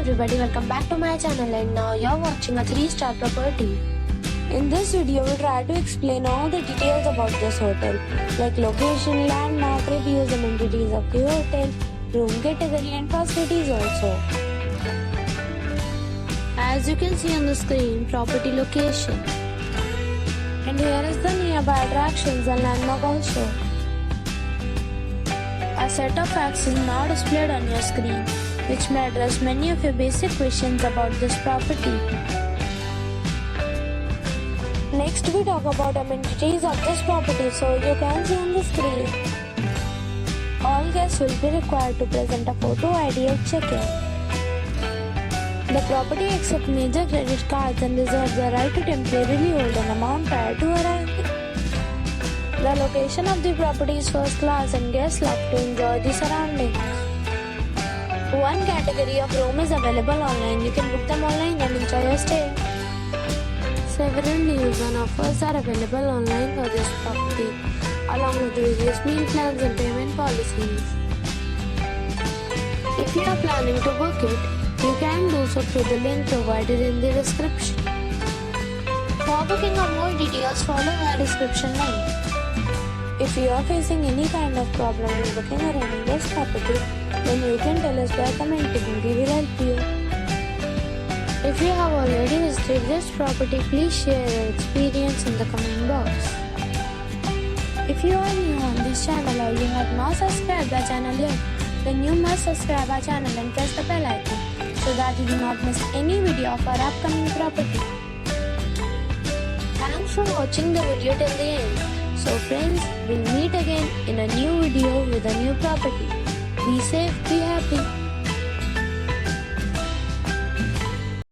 everybody, welcome back to my channel, and now you're watching a 3-star property. In this video, we'll try to explain all the details about this hotel, like location, landmark, reviews, amenities of the hotel, room category and facilities also. As you can see on the screen, property location. And here is the nearby attractions and landmark also. A set of facts is now displayed on your screen, which may address many of your basic questions about this property. Next, we talk about amenities of this property, so you can see on the screen. All guests will be required to present a photo ID at check-in. The property accepts major credit cards and reserves the right to temporarily hold an amount prior to arrival. The location of the property is first class and guests love to enjoy the surroundings. One category of room is available online. You can book them online and enjoy your stay. Several deals and offers are available online for this property, along with various meal plans and payment policies. If you are planning to book it, you can do so through the link provided in the description. For booking or more details, follow the description link. If you are facing any kind of problem in booking or renting this property, then you can tell us by commenting and we will help you. If you have already visited this property, please share your experience in the comment box. If you are new on this channel or you have not subscribed our channel yet, then you must subscribe our channel and press the bell icon so that you do not miss any video of our upcoming property. Thanks for watching the video till the end. So friends, we'll meet again in a new video with a new property. Be safe, be happy.